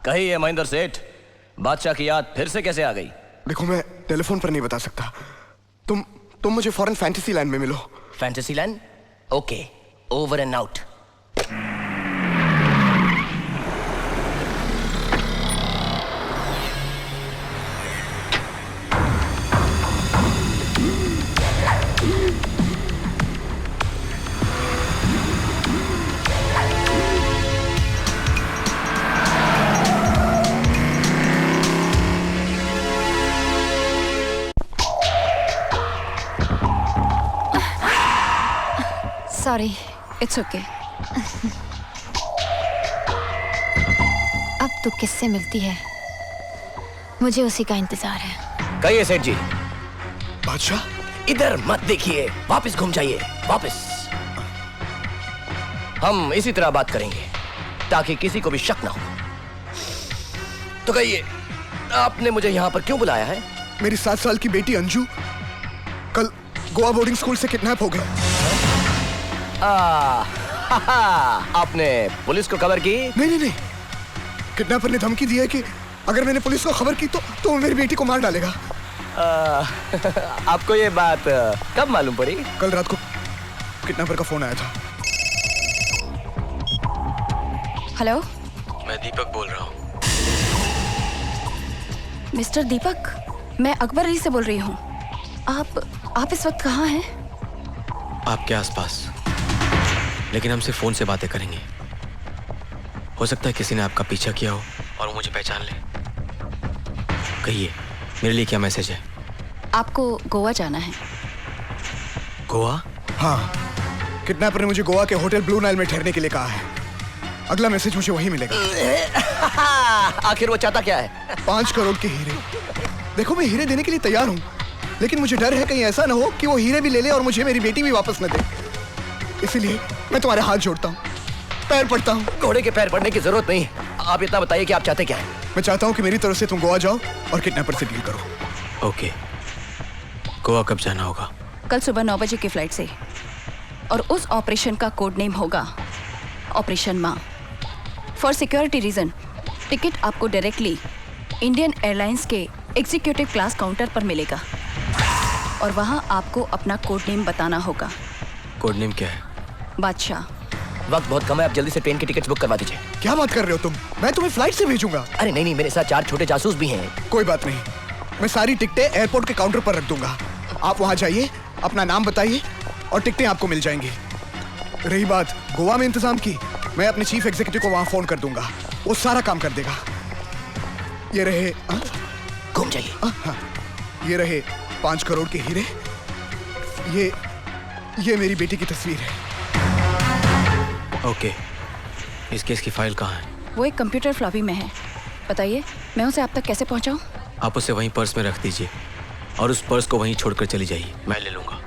कहिए महेंद्र सेठ, बादशाह की याद फिर से कैसे आ गई? देखो, मैं टेलीफोन पर नहीं बता सकता। तुम मुझे फॉरेन फैंटेसी लैंड में मिलो। Fantasy land? Okay, over and out. Sorry, it's okay. अब तू किससे मिलती है? मुझे उसी का इंतजार है। कहिए सेठ जी। बादशाह, इधर मत देखिए, वापस घूम जाइए, वापस। हम इसी तरह बात करेंगे ताकि किसी को भी शक ना हो। तो कहिए, आपने मुझे यहाँ पर क्यों बुलाया है? मेरी 7 साल की बेटी अंजू कल गोवा बोर्डिंग स्कूल से किडनैप हो गई। आपने पुलिस को खबर की? नहीं। किडनैपर ने धमकी दी है कि अगर मैंने पुलिस को खबर की तो वो मेरी बेटी को मार डालेगा। आपको ये बात कब मालूम पड़ी? कल रात को किडनैपर का फोन आया था। हेलो, मैं दीपक बोल रहा हूँ। मिस्टर दीपक, मैं अकबर अली से बोल रही हूँ। आप इस वक्त कहाँ हैं? आपके आसपास, लेकिन हम सिर्फ फोन से बातें करेंगे। हो सकता है किसी ने आपका पीछा किया हो और वो मुझे पहचान ले। कहिए, मेरे लिए क्या मैसेज है? आपको गोवा जाना है। गोवा? हाँ, किडनैपर ने मुझे गोवा के होटल ब्लू नाइल में ठहरने के लिए कहा है। अगला मैसेज मुझे वहीं मिलेगा। आखिर वो चाहता क्या है? 5 करोड़ के हीरे। देखो, मैं हीरे देने के लिए तैयार हूँ, लेकिन मुझे डर है कहीं ऐसा ना हो कि वो हीरे भी ले ले और मुझे मेरी बेटी भी वापस न दे। इसीलिए मैं तुम्हारे हाथ जोड़ता हूँ, पैर पड़ता हूँ। घोड़े के पैर पड़ने की जरूरत नहीं। आप इतना बताइए कि आप चाहते क्या हैं? मैं चाहता हूँ कि मेरी तरफ से तुम गोवा जाओ और किडनैपर से डील करो। ओके, गोवा कब जाना होगा? कल सुबह 9 बजे की फ्लाइट से, और उस ऑपरेशन का कोड नेम होगा ऑपरेशन माँ। फॉर सिक्योरिटी रीजन टिकट आपको डायरेक्टली इंडियन एयरलाइंस के एग्जीक्यूटिव क्लास काउंटर पर मिलेगा और वहाँ आपको अपना कोड नेम बताना होगा। कोड नेम क्या है? बादशाह। वक्त बहुत कम है, आप जल्दी से ट्रेन की टिकट बुक करवा दीजिए। क्या बात कर रहे हो तुम? मैं तुम्हें फ्लाइट से भेजूंगा। अरे नहीं, मेरे साथ 4 छोटे जासूस भी हैं। कोई बात नहीं, मैं सारी टिकटें एयरपोर्ट के काउंटर पर रख दूंगा। आप वहां जाइए, अपना नाम बताइए और टिकटें आपको मिल जाएंगी। रही बात गोवा में इंतजाम की, मैं अपने चीफ एग्जीक्यूटिव को वहां फोन कर दूंगा, वो सारा काम कर देगा। ये रहे, घूम जाइए। ये रहे 5 करोड़ के हीरे। ये मेरी बेटी की तस्वीर है। ओके, इस केस की फाइल कहाँ है? वो एक कंप्यूटर फ्लॉपी में है। बताइए, मैं उसे आप तक कैसे पहुंचाऊं? आप उसे वहीं पर्स में रख दीजिए और उस पर्स को वहीं छोड़कर चली जाइए, मैं ले लूंगा।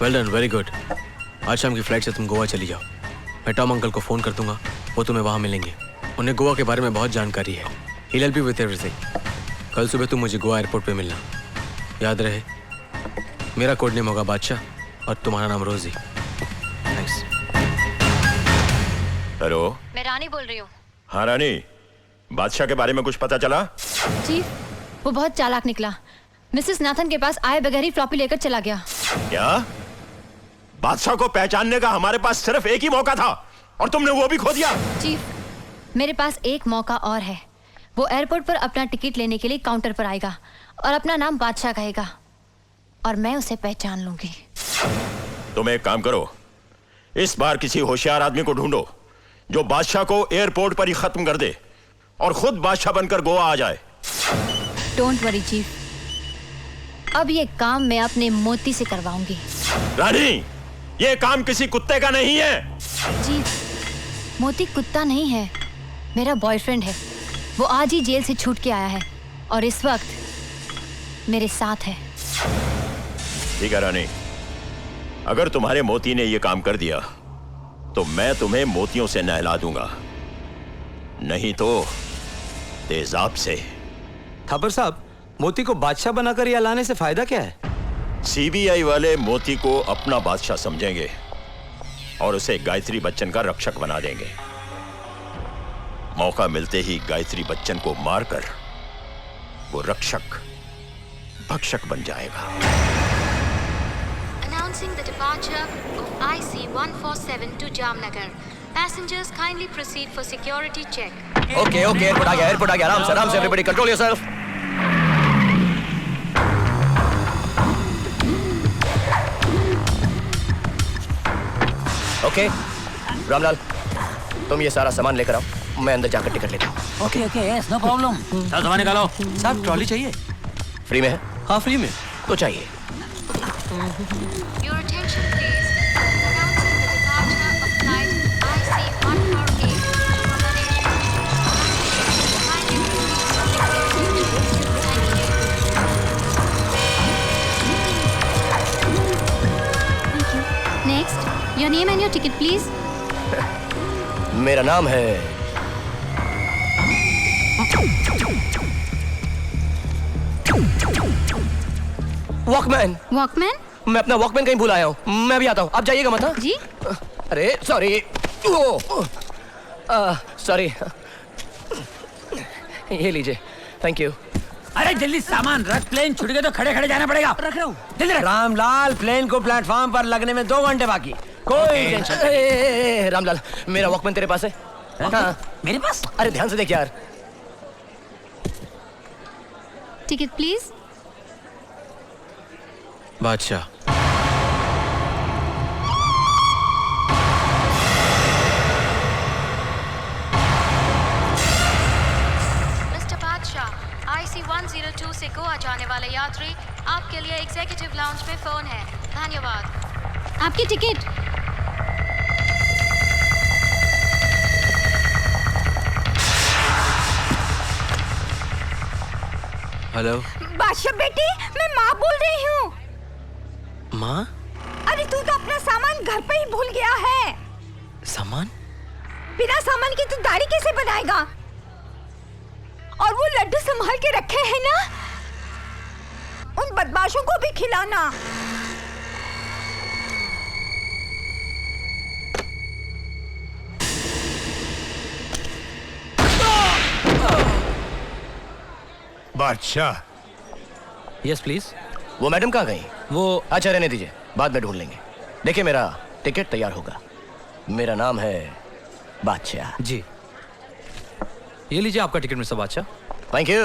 Well done, very good. आज शाम की फ्लाइट से तुम गोवा चली जाओ। मैं टॉम अंकल को फ़ोन कर दूंगा, वो तुम्हें वहाँ मिलेंगे। उन्हें गोवा के बारे में बहुत जानकारी है। He'll help you with everything। कल सुबह तुम मुझे गोवा एयरपोर्ट पे मिलना। याद रहे, मेरा कोड नेम होगा बादशाह और तुम्हारा नाम रोजी। थैंक्स। हेलो, मैं रानी बोल रही हूँ। हाँ रानी, बादशाह के बारे में कुछ पता चला? चीफ, वो बहुत चालाक निकला। मिसेस नाथन के पास आए बगैर ही फ्लॉपी लेकर चला गया। क्या? बादशाह को पहचानने का हमारे पास सिर्फ एक ही मौका था और तुमने वो भी खो दिया। चीफ, मेरे पास एक मौका और है। वो एयरपोर्ट पर अपना टिकट लेने के लिए काउंटर पर आएगा और अपना नाम बादशाह कहेगा और मैं उसे पहचान लूंगी। तुम एक काम करो, इस बार किसी होशियार आदमी को ढूंढो जो बादशाह को एयरपोर्ट पर ही खत्म कर दे और खुद बादशाह बनकर गोवा आ जाए। डोंट वरी चीफ, अब ये काम मैं अपने मोती से करवाऊंगी। रानी, ये काम किसी कुत्ते का नहीं है। चीफ, मोती कुत्ता नहीं है, मेरा बॉयफ्रेंड है। वो आज ही जेल से छूट के आया है और इस वक्त मेरे साथ है। ठीक है रानी, अगर तुम्हारे मोती ने यह काम कर दिया तो मैं तुम्हें मोतियों से नहला दूंगा, नहीं तो तेजाब से। थापर साहब, मोती को बादशाह बनाकर यहाँ लाने से फायदा क्या है? सीबीआई वाले मोती को अपना बादशाह समझेंगे और उसे गायत्री बच्चन का रक्षक बना देंगे। मौका मिलते ही गायत्री बच्चन को मारकर वो रक्षक भक्षक बन जाएगा। Announcing the departure of IC-147 to Jamnagar. Passengers kindly proceed for security check. Okay okay, airport आ गया, एयरपोर्ट आ गया। आराम से everybody control yourself. Okay Ramlal, तुम ये सारा सामान लेकर आओ, मैं अंदर जाकर टिकट लेता हूँ। Okay okay, yes no problem. चलो सामान निकालो। साहब ट्रॉली चाहिए? फ्री में है? हाँ फ्री में। तो चाहिए। Your attention please. Announcing the departure of flight IC-148 from Malaysia. Kindly proceed for security check. Thank you. Next, your name and your ticket please. मेरा नाम है वॉकमैन। Walkman? मैं अपना वॉकमैन कहीं भूल आया हूँ, मैं भी आता हूँ, आप जाइएगा मत। हाँ? जी? अरे सॉरी, सॉरी, ये लीजिए, थैंक यू। अरे जल्दी सामान रख, प्लेन छूट गए तो खड़े खड़े जाना पड़ेगा। रख रहा हूँ, जल्दी रख। रामलाल, प्लेन को प्लेटफॉर्म पर लगने में 2 घंटे बाकी। कोई टेंशन। रामलाल, मेरा वॉकमैन तेरे पास है? हाँ। मेरे पास? अरे ध्यान से देख यार। Ticket please. बादशाह। Mr. बादशाह, IC-102 से गोवा जाने वाले यात्री, आपके लिए एग्जीक्यूटिव लाउंज में फोन है। धन्यवाद। आपकी टिकट। हेलो बादशाह बेटी, मैं माँ बोल रही हूँ। माँ? अरे तू तो अपना सामान घर पे ही भूल गया है। सामान? बिना सामान के तू दाढ़ी कैसे बनाएगा? और वो लड्डू संभाल के रखे हैं ना, उन बदमाशों को भी खिलाना। बादशाह। Yes please. वो मैडम कहाँ गई? वो अच्छा रहने दीजिए, बाद में ढूंढ लेंगे। देखिए मेरा टिकट तैयार होगा, मेरा नाम है बादशाह। जी, ये लीजिए आपका टिकट मिस्टर बादशाह। Thank you.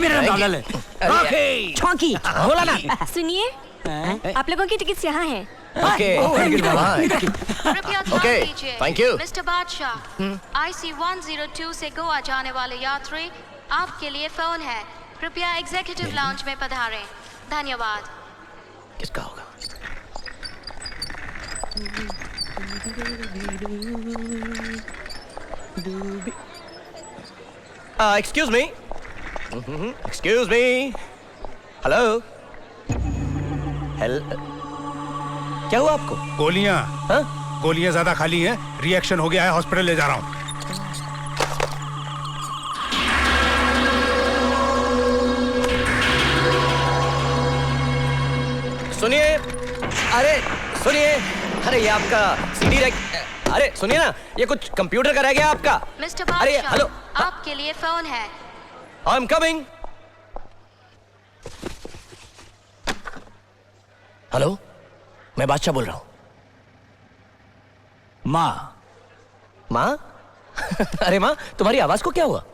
मेरा नाम लाल है। ओके। छौंकी बोला ना। सुनिए, आप लोगों की टिकट यहाँ है। ओके कृपया ध्यान Okay, दीजिए। thank you. मिस्टर बादशाह, IC-102 से गोवा जाने वाले यात्री, आपके लिए फोन है। कृपया एग्जीक्यूटिव लाउंज में पधारें। धन्यवाद। किसका होगा? Excuse me, excuse me, hello, क्या हुआ आपको? गोलियां। हाँ? गोलियां ज्यादा खाली हैं, रिएक्शन हो गया है, हॉस्पिटल ले जा रहा हूँ। सुनिए, अरे सुनिए, अरे ये आपका सीडी रैक, अरे सुनिए ना, ये कुछ कंप्यूटर का रह गया आपका। मिस्टर अरे बादशाह, हेलो, आपके लिए फोन है। I am coming. हेलो, मैं बादशाह बोल रहा हूँ। माँ। माँ? अरे माँ, तुम्हारी आवाज को क्या हुआ?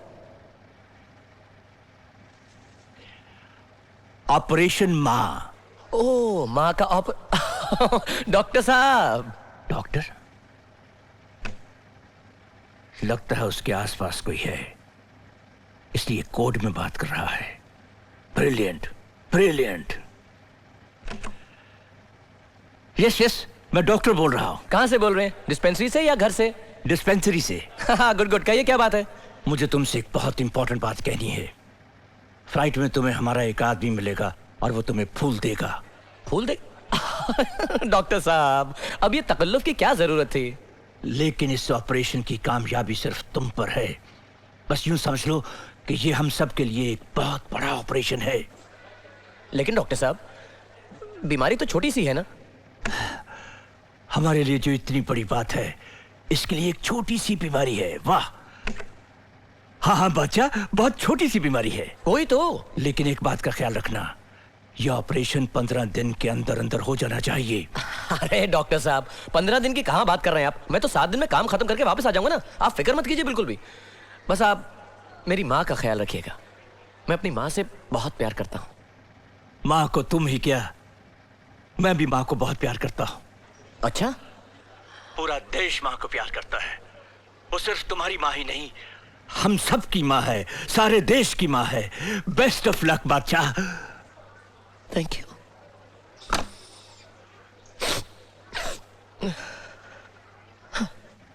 ऑपरेशन माँ। ओ, माँ का डॉक्टर साहब। डॉक्टर? लगता है उसके आसपास कोई है, इसलिए कोड में बात कर रहा है। Brilliant, brilliant. यस यस, मैं डॉक्टर बोल रहा हूँ। कहाँ से बोल रहे हैं? डिस्पेंसरी से या घर से? डिस्पेंसरी से। गुड गुड, कहिए क्या बात है? मुझे तुमसे एक बहुत इंपॉर्टेंट बात कहनी है। फ्लाइट में तुम्हें हमारा एक आदमी मिलेगा और वो तुम्हें फूल देगा। फूल दे? डॉक्टर साहब, अब ये तकल्लुफ की क्या जरूरत थी? लेकिन इस ऑपरेशन की कामयाबी सिर्फ तुम पर है। बस यूं समझ लो कि ये हम सब के लिए एक बहुत बड़ा ऑपरेशन है। लेकिन डॉक्टर साहब, बीमारी तो छोटी सी है ना? हमारे लिए जो इतनी बड़ी बात है, इसके लिए एक छोटी सी बीमारी है। वाह! हाँ हाँ बादशाह, बहुत छोटी सी बीमारी है। कोई तो। लेकिन एक बात का ख्याल रखना, यह ऑपरेशन 15 दिन के अंदर अंदर हो जाना चाहिए। अरे डॉक्टर साहब, 15 दिन की कहाँ बात कर रहे हैं आप? मैं तो 7 दिन में काम खत्म करके वापस आ जाऊंगा ना। आप फिक्र मत कीजिए बिल्कुल भी। बस आप मेरी माँ का ख्याल रखिएगा। मैं अपनी माँ से बहुत प्यार करता हूँ। माँ को तुम ही क्या, मैं भी माँ को बहुत प्यार करता हूँ। अच्छा? पूरा देश माँ को प्यार करता है। वो सिर्फ तुम्हारी माँ ही नहीं, हम सब की माँ है, सारे देश की माँ है। बेस्ट ऑफ लक बादशाह। Thank you.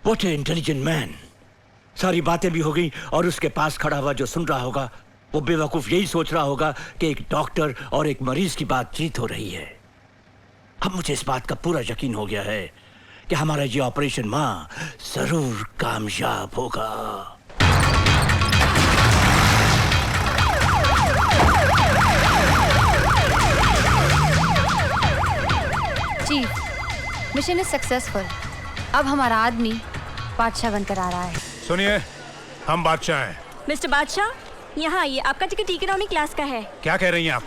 What A intelligent man. सारी बातें भी हो गई और उसके पास खड़ा हुआ जो सुन रहा होगा, वो बेवकूफ यही सोच रहा होगा कि एक डॉक्टर और एक मरीज की बातचीत हो रही है। अब मुझे इस बात का पूरा यकीन हो गया है कि हमारा ये ऑपरेशन माँ जरूर कामयाब होगा। Chief, mission is successful. अब हमारा आदमी बादशाह बनकर आ रहा है। सुनिए, हम बादशाह हैं। मिस्टर बादशाह, यहाँ आइए। आपका टिकट इकोनॉमी क्लास का है। क्या कह रही हैं आप?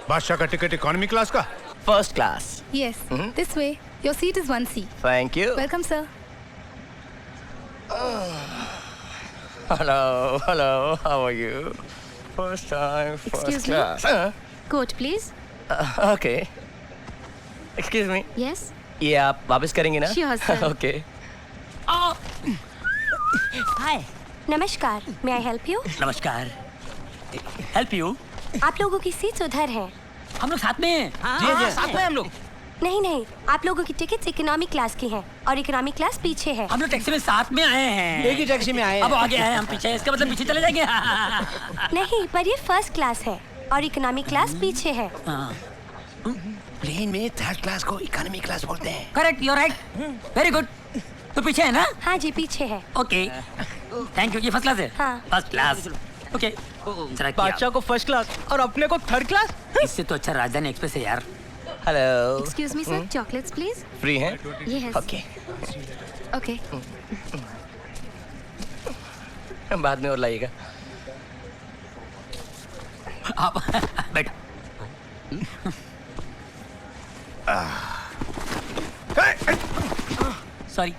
बादशाह का टिकट इकोनॉमी क्लास का? First class. Yes, this way. Your seat is 1C. Thank you. Welcome, sir. Hello hello, how are you? First time, first Excuse me? Class. Coat please. Okay, excuse me. Yes. ये आप वापस करेंगे ना? Sure, sir. ओके। हाय। नमस्कार, may I help you? नमस्कार। Help you? आप लोगों की सीट्स उधर है। हम लोग साथ में हैं। जी साथ में हम लोग। नहीं नहीं, आप लोगों की टिकट्स इकोनॉमी क्लास की हैं और इकोनॉमी क्लास पीछे है। हम लोग टैक्सी में साथ में आए हैं। एक ही टैक्सी में आए अब आगे हैं, हम पीछे हैं। इसका मतलब पीछे चले जाएंगे। नहीं, पर ये फर्स्ट क्लास है और इकोनॉमी क्लास पीछे है। प्लेन में थर्ड क्लास को इकोनॉमी क्लास बोलते हैं। Correct, you right, very good. तो पीछे है ना? हाँ जी, पीछे है। Okay, thank you. ये फर्स्ट क्लास है? हाँ। First class. ओके। बादशाह को फर्स्ट क्लास और अपने को थर्ड क्लास? इससे तो अच्छा राजधानी एक्सप्रेस है यार। Hello. Excuse me sir, chocolates please. Free हैं? ये है। ओके। ओके। बाद में और लाइएगा। आप बैठ। सॉरी।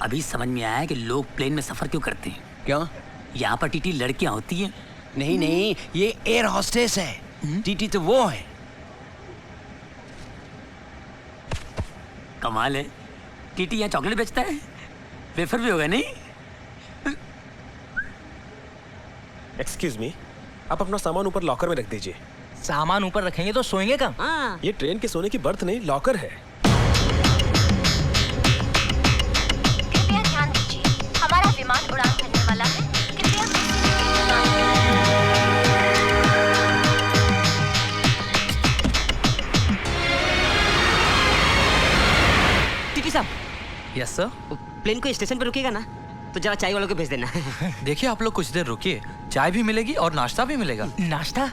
अभी समझ में आया कि लोग प्लेन में सफर क्यों करते हैं। क्यों? यहाँ पर टीटी लड़कियां होती हैं। नहीं नहीं, ये एयर हॉस्टेस है। टीटी तो वो है। कमाल है, टीटी यहाँ चॉकलेट बेचता है। वेफर भी होगा नहीं? एक्सक्यूज मी, आप अपना सामान ऊपर लॉकर में रख दीजिए। सामान ऊपर रखेंगे तो सोएंगे कहाँ? ये ट्रेन के सोने की बर्थ नहीं, लॉकर है। कृपया ध्यान दीजिए, हमारा विमान उड़ान भरने वाला है। कृपया टीटी साहब। Yes sir. प्लेन को स्टेशन पर रुकेगा ना, तो जरा चाय वालों को भेज देना। देखिए आप लोग कुछ देर रुकिए, चाय भी मिलेगी और नाश्ता भी मिलेगा। नाश्ता?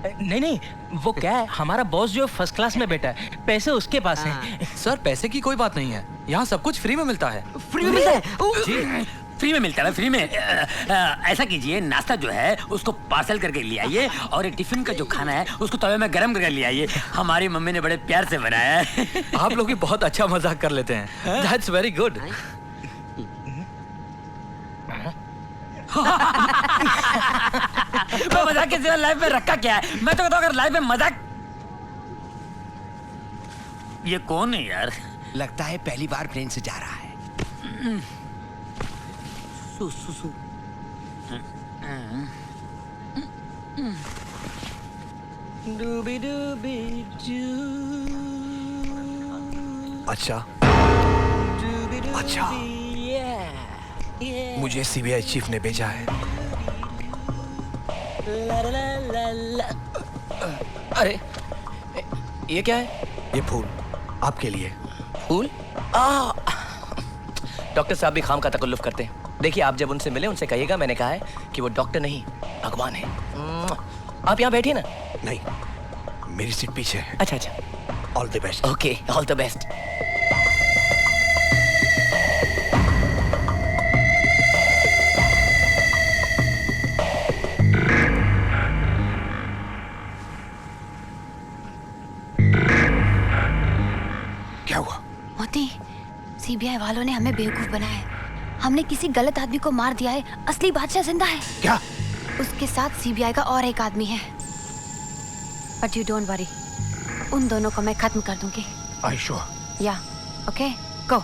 नहीं नहीं, वो क्या है, हमारा बॉस जो फर्स्ट क्लास में बैठा है, पैसे उसके पास हैं। सर पैसे की कोई बात नहीं है, यहाँ सब कुछ फ्री में मिलता है। फ्री में मिलता है? जी, फ्री में मिलता है, फ्री में। ऐसा कीजिए, नाश्ता जो है उसको पार्सल करके ले आइए और टिफिन का जो खाना है उसको तवे में गरम करके ले आइए। हमारी मम्मी ने बड़े प्यार से बनाया है। आप लोग भी बहुत अच्छा मजाक कर लेते हैं। That's very good. मैं मजाक के सिवा लाइफ में रखा क्या है? मैं तो कहता हूँ अगर लाइफ में मजाक। ये कौन है यार? लगता है पहली बार प्लेन से जा रहा है। सु, सु, सु। डूबी डूबी डू। अच्छा अच्छा, मुझे सीबीआई चीफ ने भेजा है। अरे ये क्या है? ये फूल आपके लिए। फूल? डॉक्टर साहब भी खाम का तकल्लुफ करते हैं। देखिए, आप जब उनसे मिले उनसे कहिएगा मैंने कहा है कि वो डॉक्टर नहीं भगवान है। आप यहाँ बैठिए ना। नहीं, मेरी सीट पीछे है। अच्छा अच्छा, all the best. Okay, all the best. क्या हुआ? मोती, सीबीआई वालों ने हमें बेवकूफ बनाया है। हमने किसी गलत आदमी को मार दिया है। असली बादशाह जिंदा है। क्या? उसके साथ सीबीआई का और एक आदमी है। बट यू डोंट वरी, उन दोनों को मैं खत्म कर दूंगी। Are you sure? या ओके, गो।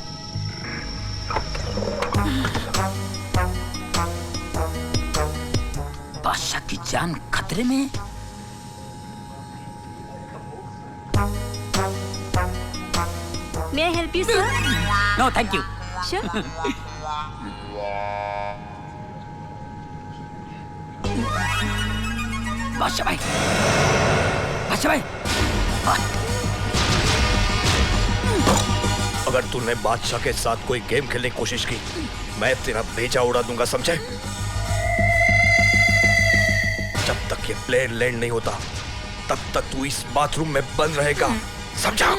बादशाह की जान खतरे में है। May I help you, sir? No thank you. Sure. Badshah भाई, बादशाह भाई, अगर तूने बादशाह के साथ कोई गेम खेलने की कोशिश की, मैं तेरा भेजा उड़ा दूंगा, समझे? जब तक ये प्लेन लैंड नहीं होता, तब तक तू इस बाथरूम में बंद रहेगा, समझा?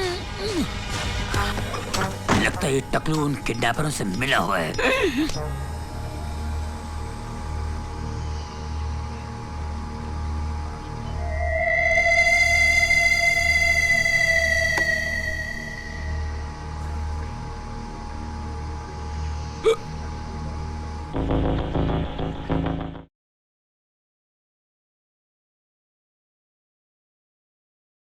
लगता है ये टकलू उन किडनैपरों से मिला हुआ है।